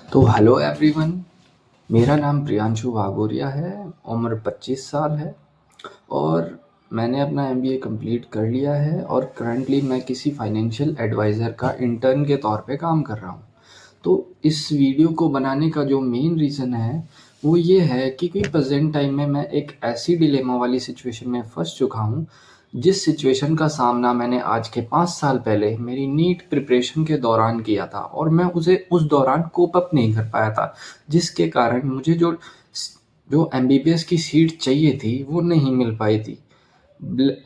तो hello everyone. मेरा नाम प्रियांशु वागोरिया है। उम्र 25 साल है और मैंने अपना एमबीए कंप्लीट कर लिया है और करंटली मैं किसी फाइनेंशियल एडवाइज़र का इंटर्न के तौर पे काम कर रहा हूँ। तो इस वीडियो को बनाने का जो मेन रीज़न है वो ये है कि प्रेजेंट टाइम में मैं एक ऐसी डिलेमा वाली सिचुएशन में फंस चुका हूँ जिस सिचुएशन का सामना मैंने आज के 5 साल पहले मेरी नीट प्रिपरेशन के दौरान किया था और मैं उसे उस दौरान कोप अप नहीं कर पाया था, जिसके कारण मुझे जो जो एमबीबीएस की सीट चाहिए थी वो नहीं मिल पाई थी।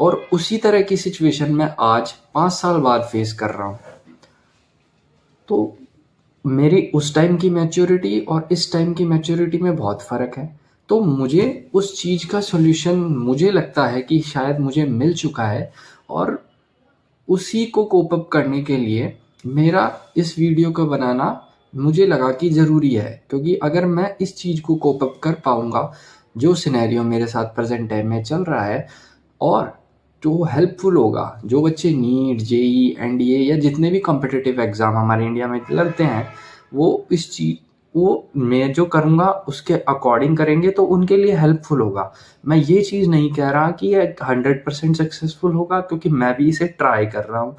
और उसी तरह की सिचुएशन मैं आज 5 साल बाद फेस कर रहा हूँ। तो मेरी उस टाइम की मैच्योरिटी और इस टाइम की मैच्योरिटी में बहुत फ़र्क है। तो मुझे उस चीज़ का सॉल्यूशन मुझे लगता है कि शायद मुझे मिल चुका है और उसी को कोप अप करने के लिए मेरा इस वीडियो को बनाना मुझे लगा कि ज़रूरी है, क्योंकि अगर मैं इस चीज़ को कोप अप कर पाऊँगा जो सिनेरियो मेरे साथ प्रेजेंट टाइम में चल रहा है, और जो हेल्पफुल होगा, जो बच्चे नीट, जेई, एनडीए या जितने भी कॉम्पिटिटिव एग्ज़ाम हमारे इंडिया में लड़ते हैं, वो मैं जो करूँगा उसके अकॉर्डिंग करेंगे तो उनके लिए हेल्पफुल होगा। मैं ये चीज़ नहीं कह रहा कि ये 100% सक्सेसफुल होगा, क्योंकि मैं भी इसे ट्राई कर रहा हूँ।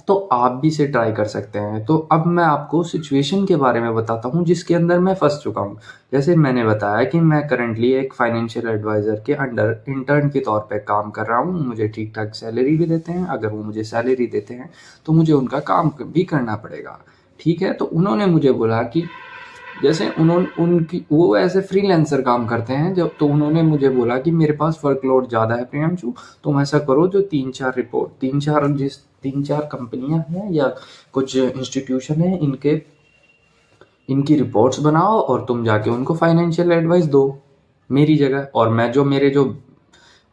तो आप भी इसे ट्राई कर सकते हैं। तो अब मैं आपको सिचुएशन के बारे में बताता हूँ जिसके अंदर मैं फंस चुका हूँ। जैसे मैंने बताया कि मैं करंटली एक फाइनेंशियल एडवाइज़र के अंडर इंटर्न के तौर पे काम कर रहा हूँ। मुझे ठीक-ठाक सैलरी भी देते हैं। अगर वो मुझे सैलरी देते हैं तो मुझे उनका काम भी करना पड़ेगा। ठीक है? तो उन्होंने मुझे बोला कि जैसे उनकी वो ऐसे फ्रीलांसर काम करते हैं, जब तो उन्होंने मुझे बोला कि मेरे पास वर्कलोड ज़्यादा है प्रियांशु, तुम ऐसा करो जो 3-4 कंपनियां हैं या कुछ इंस्टीट्यूशन है, इनकी रिपोर्ट्स बनाओ और तुम जाके उनको फाइनेंशियल एडवाइस दो मेरी जगह, और मेरे जो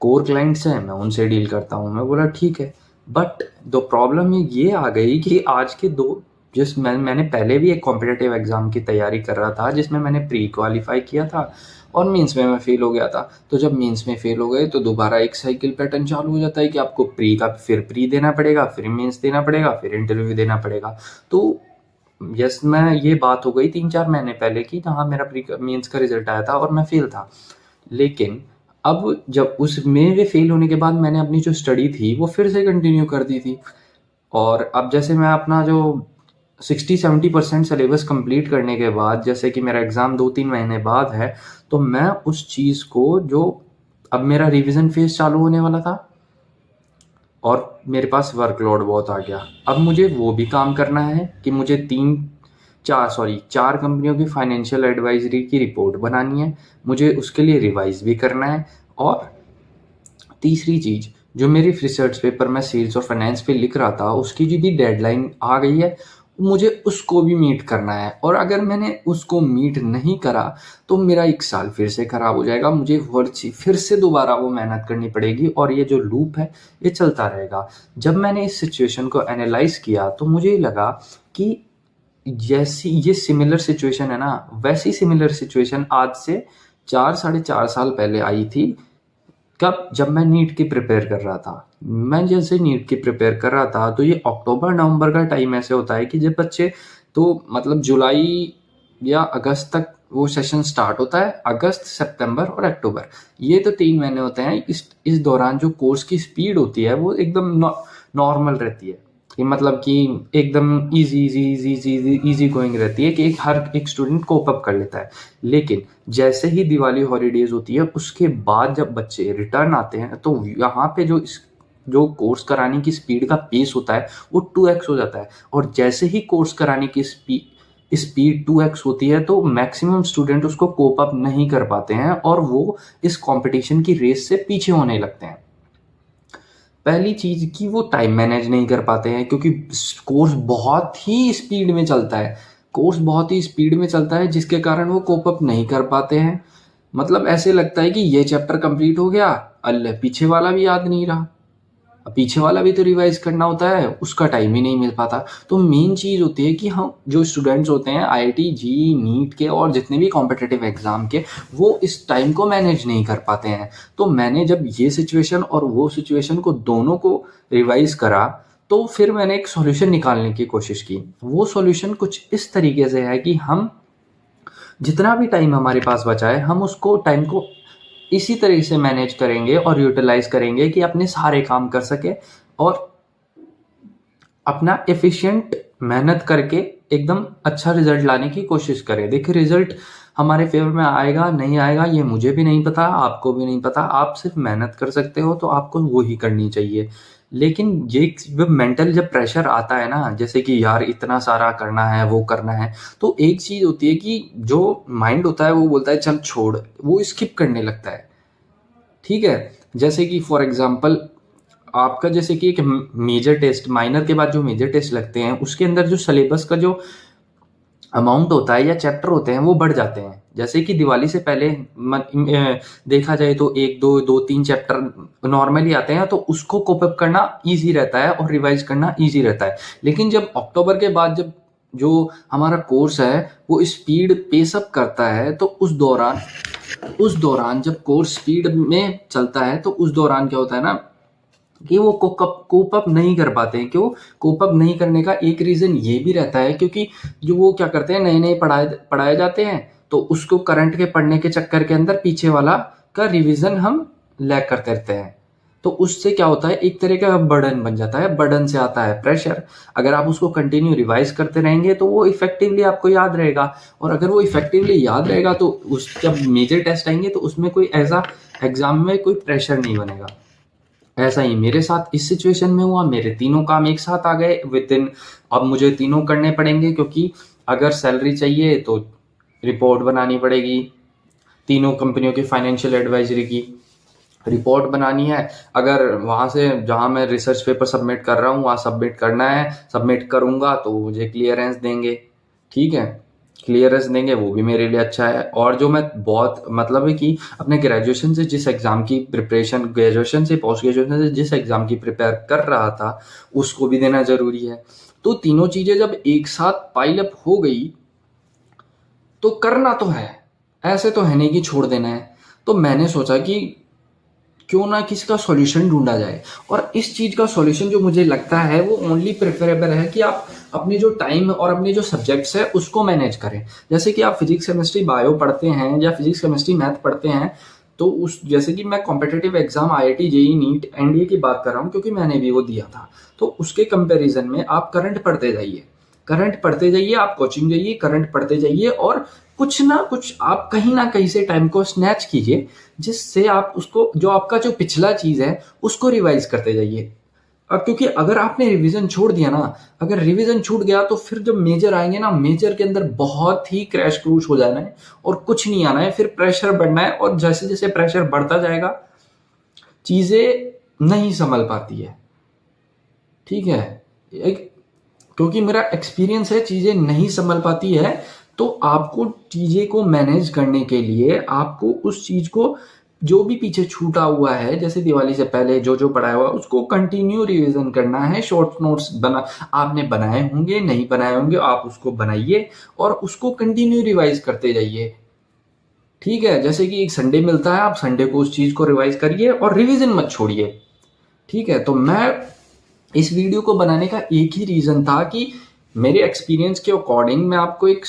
कोर क्लाइंट्स हैं मैं उनसे डील करता हूँ। मैं बोला ठीक है। बट द प्रॉब्लम ये आ गई कि आज के दो जिस मैंने पहले भी एक कॉम्पिटिटिव एग्ज़ाम की तैयारी कर रहा था जिसमें मैंने प्री क्वालिफाई किया था और मेंस में मैं फेल हो गया था। तो जब मेंस में फेल हो गए तो दोबारा एक साइकिल पैटर्न चालू हो जाता है कि आपको प्री देना पड़ेगा, फिर मेंस देना पड़ेगा, फिर इंटरव्यू देना पड़ेगा। तो यस, मैं ये बात हो गई 3-4 महीने पहले की जहाँ मेरा प्री मेंस का रिजल्ट आया था और मैं फेल था। लेकिन अब जब उस मेरे फेल होने के बाद मैंने अपनी जो स्टडी थी वो फिर से कंटिन्यू कर दी थी, और अब जैसे मैं अपना जो 60-70% सिलेबस कंप्लीट करने के बाद, जैसे कि मेरा एग्ज़ाम 2-3 महीने बाद है, तो मैं उस चीज़ को जो अब मेरा रिवीजन फेज़ चालू होने वाला था और मेरे पास वर्कलोड बहुत आ गया। अब मुझे वो भी काम करना है कि मुझे 4 कंपनियों की फाइनेंशियल एडवाइजरी की रिपोर्ट बनानी है, मुझे उसके लिए रिवाइज़ भी करना है। और तीसरी चीज़, जो मेरी रिसर्च पेपर मैं सेल्स और फाइनेंस पे लिख रहा था उसकी जो भी डेडलाइन आ गई है, मुझे उसको भी मीट करना है, और अगर मैंने उसको मीट नहीं करा तो मेरा 1 साल फिर से ख़राब हो जाएगा। मुझे फिर से दोबारा वो मेहनत करनी पड़ेगी और ये जो लूप है ये चलता रहेगा। जब मैंने इस सिचुएशन को एनालाइज़ किया तो मुझे लगा कि जैसी ये सिमिलर सिचुएशन है ना, वैसी सिमिलर सिचुएशन आज से 4 साढ़े 4 साल पहले आई थी। कब? जब मैं नीट की प्रिपेयर कर रहा था। मैं जैसे नीट की प्रिपेयर कर रहा था तो ये अक्टूबर-नवंबर का टाइम ऐसे होता है कि जब बच्चे, तो मतलब जुलाई या अगस्त तक वो सेशन स्टार्ट होता है। अगस्त, सितंबर और अक्टूबर, ये तो 3 महीने होते हैं। इस दौरान जो कोर्स की स्पीड होती है वो एकदम नॉर्मल रहती है, कि मतलब कि एकदम ईज़ी गोइंग रहती है कि हर एक स्टूडेंट कोप अप कर लेता है। लेकिन जैसे ही दिवाली हॉलीडेज होती है उसके बाद जब बच्चे रिटर्न आते हैं तो यहाँ पे जो कोर्स कराने की स्पीड का पेस होता है वो 2x हो जाता है, और जैसे ही कोर्स कराने की स्पीड 2x होती है तो मैक्सिमम स्टूडेंट उसको कोप अप नहीं कर पाते हैं और वो इस कंपटीशन की रेस से पीछे होने लगते हैं। पहली चीज़ कि वो टाइम मैनेज नहीं कर पाते हैं, क्योंकि कोर्स बहुत ही स्पीड में चलता है। कोर्स बहुत ही स्पीड में चलता है जिसके कारण वो कोप अप नहीं कर पाते हैं। मतलब ऐसे लगता है कि ये चैप्टर कंप्लीट हो गया, अल्ले पीछे वाला भी याद नहीं रहा। अब पीछे वाला भी तो रिवाइज करना होता है, उसका टाइम ही नहीं मिल पाता। तो मेन चीज़ होती है कि हम जो स्टूडेंट्स होते हैं आईआईटी, जेईई, नीट के और जितने भी कॉम्पिटिटिव एग्ज़ाम के, वो इस टाइम को मैनेज नहीं कर पाते हैं। तो मैंने जब ये सिचुएशन और वो सिचुएशन को दोनों को रिवाइज करा तो फिर मैंने एक सॉल्यूशन निकालने की कोशिश की। वो सॉल्यूशन कुछ इस तरीके से है कि हम जितना भी टाइम हमारे पास बचा है, हम उसको टाइम को इसी तरह से मैनेज करेंगे और यूटिलाइज करेंगे कि अपने सारे काम कर सके और अपना एफिशिएंट मेहनत करके एकदम अच्छा रिजल्ट लाने की कोशिश करें। देखिए, रिजल्ट हमारे फेवर में आएगा नहीं आएगा ये मुझे भी नहीं पता, आपको भी नहीं पता। आप सिर्फ मेहनत कर सकते हो तो आपको वो ही करनी चाहिए। लेकिन ये जब मेंटल जब प्रेशर आता है ना, जैसे कि यार इतना सारा करना है, वो करना है, तो एक चीज होती है कि जो माइंड होता है वो बोलता है चल छोड़, वो स्किप करने लगता है। ठीक है, जैसे कि फॉर एग्जांपल आपका जैसे कि एक मेजर टेस्ट, माइनर के बाद जो मेजर टेस्ट लगते हैं उसके अंदर जो सिलेबस का जो अमाउंट होता है या चैप्टर होते हैं वो बढ़ जाते हैं। जैसे कि दिवाली से पहले देखा जाए तो एक दो दो तीन चैप्टर नॉर्मली आते हैं, तो उसको कोप अप करना इजी रहता है और रिवाइज करना इजी रहता है। लेकिन जब अक्टूबर के बाद जब जो हमारा कोर्स है वो स्पीड पेस अप करता है, तो उस दौरान जब कोर्स स्पीड में चलता है तो उस दौरान क्या होता है ना कि वो कोप अप नहीं कर पाते हैं। क्यों कोप अप नहीं करने का एक रीजन ये भी रहता है क्योंकि जो वो क्या करते हैं, नए नए पढ़ाए जाते हैं, तो उसको करंट के पढ़ने के चक्कर के अंदर पीछे वाला का रिवीजन हम लैग करते रहते हैं। तो उससे क्या होता है, एक तरह का बर्डन बन जाता है, बर्डन से आता है प्रेशर। अगर आप उसको कंटिन्यू रिवाइज करते रहेंगे तो वो इफेक्टिवली आपको याद रहेगा, और अगर वो इफेक्टिवली याद रहेगा तो उस जब मेजर टेस्ट आएंगे तो उसमें कोई ऐसा एग्जाम में कोई प्रेशर नहीं बनेगा। ऐसा ही मेरे साथ इस सिचुएशन में हुआ, मेरे तीनों काम एक साथ आ गए विद इन। अब मुझे तीनों करने पड़ेंगे क्योंकि अगर सैलरी चाहिए तो रिपोर्ट बनानी पड़ेगी, तीनों कंपनियों की फाइनेंशियल एडवाइजरी की रिपोर्ट बनानी है। अगर वहां से जहां मैं रिसर्च पेपर सबमिट कर रहा हूँ वहां सबमिट करना है, सबमिट करूंगा तो मुझे क्लियरेंस देंगे। ठीक है, क्लियरेंस देंगे वो भी मेरे लिए अच्छा है। और जो मैं बहुत मतलब है कि अपने ग्रेजुएशन से जिस एग्जाम की प्रिपरेशन, ग्रेजुएशन से पोस्ट ग्रेजुएशन से जिस एग्जाम की प्रिपेयर कर रहा था उसको भी देना जरूरी है। तो तीनों चीजें जब एक साथ पाइल अप हो गई तो करना तो है, ऐसे तो है नहीं कि छोड़ देना है। तो मैंने सोचा कि क्यों ना किसी का सॉल्यूशन ढूंढा जाए, और इस चीज का सॉल्यूशन जो मुझे लगता है वो ओनली प्रेफरेबल है कि आप अपने जो टाइम और अपने जो सब्जेक्ट्स है उसको मैनेज करें। जैसे कि आप फिजिक्स केमिस्ट्री बायो पढ़ते हैं या फिजिक्स केमिस्ट्री मैथ पढ़ते हैं, तो उस जैसे कि मैं competitive exam IIT JEE NEET NDA की बात कर रहा हूँ क्योंकि मैंने भी वो दिया था, तो उसके कंपैरिजन में आप करंट पढ़ते जाइए, करंट पढ़ते जाइए, आप कोचिंग जाइए, करंट पढ़ते जाइए, और कुछ ना कुछ आप कहीं ना कहीं से टाइम को स्नैच कीजिए जिससे आप उसको जो आपका जो पिछला चीज है उसको रिवाइज करते जाइए। अब क्योंकि अगर आपने रिवीजन छोड़ दिया ना, अगर रिवीजन छूट गया तो फिर जब मेजर आएंगे ना, मेजर के अंदर बहुत ही क्रैश क्रूश हो जाना है और कुछ नहीं आना है, फिर प्रेशर बढ़ना है, और जैसे जैसे प्रेशर बढ़ता जाएगा चीजें नहीं संभल पाती है। ठीक है, एक क्योंकि मेरा एक्सपीरियंस है चीजें नहीं संभल पाती है, तो आपको चीजें को मैनेज करने के लिए आपको उस चीज को जो भी पीछे छूटा हुआ है, जैसे दिवाली से पहले जो जो पढ़ाया हुआ है उसको कंटिन्यू रिवीजन करना है। शॉर्ट नोट्स बना आपने बनाए होंगे, नहीं बनाए होंगे, आप उसको बनाइए और उसको कंटिन्यू रिवाइज करते जाइए। ठीक है, जैसे कि एक संडे मिलता है, आप संडे को उस चीज को रिवाइज करिए और रिवीजन मत छोड़िए। ठीक है, तो मैं इस वीडियो को बनाने का एक ही रीजन था कि मेरे एक्सपीरियंस के अकॉर्डिंग मैं आपको एक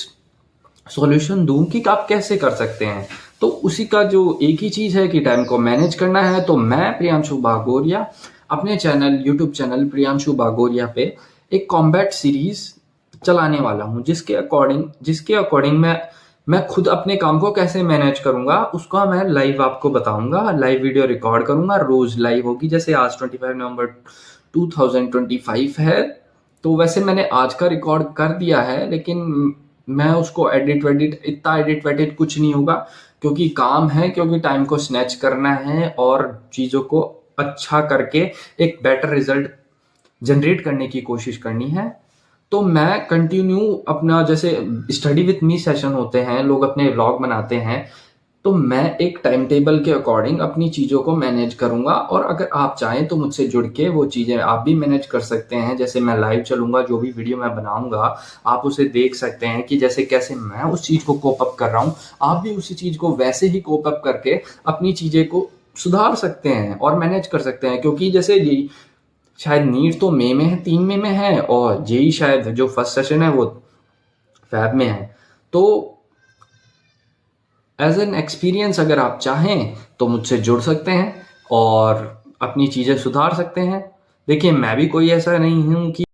सॉल्यूशन दूं कि आप कैसे कर सकते हैं। तो उसी का जो एक ही चीज है कि टाइम को मैनेज करना है। तो मैं प्रियांशु बागोरिया अपने channel YouTube channel Priyanshu Bagoria पे एक कॉम्बैट सीरीज चलाने वाला हूं, जिसके अकॉर्डिंग मैं खुद अपने काम को कैसे मैनेज करूंगा उसका मैं लाइव आपको बताऊंगा, लाइव वीडियो रिकॉर्ड करूंगा, रोज लाइव होगी। जैसे आज 25 नवंबर 2025 है, तो वैसे मैंने आज का रिकॉर्ड कर दिया है, लेकिन मैं उसको इतना एडिट वेडिट कुछ नहीं होगा क्योंकि काम है, क्योंकि टाइम को स्नैच करना है और चीजों को अच्छा करके एक बेटर रिजल्ट जनरेट करने की कोशिश करनी है। तो मैं कंटिन्यू अपना जैसे स्टडी विथ मी सेशन होते हैं, लोग अपने व्लॉग बनाते हैं, तो मैं एक टाइम टेबल के अकॉर्डिंग अपनी चीजों को मैनेज करूंगा। और अगर आप चाहें तो मुझसे जुड़ के वो चीजें आप भी मैनेज कर सकते हैं। जैसे मैं लाइव चलूंगा, जो भी वीडियो मैं बनाऊंगा आप उसे देख सकते हैं कि जैसे कैसे मैं उस चीज को कोप अप कर रहा हूँ, आप भी उसी चीज को वैसे ही कोप अप करके अपनी चीजें को सुधार सकते हैं और मैनेज कर सकते हैं। क्योंकि जैसे शायद नीट तो मई में है, 3 मई में है, और जेई शायद जो फर्स्ट सेशन है वो फैब में है। तो एज एन एक्सपीरियंस अगर आप चाहें तो मुझसे जुड़ सकते हैं और अपनी चीज़ें सुधार सकते हैं। देखिए, मैं भी कोई ऐसा नहीं हूँ कि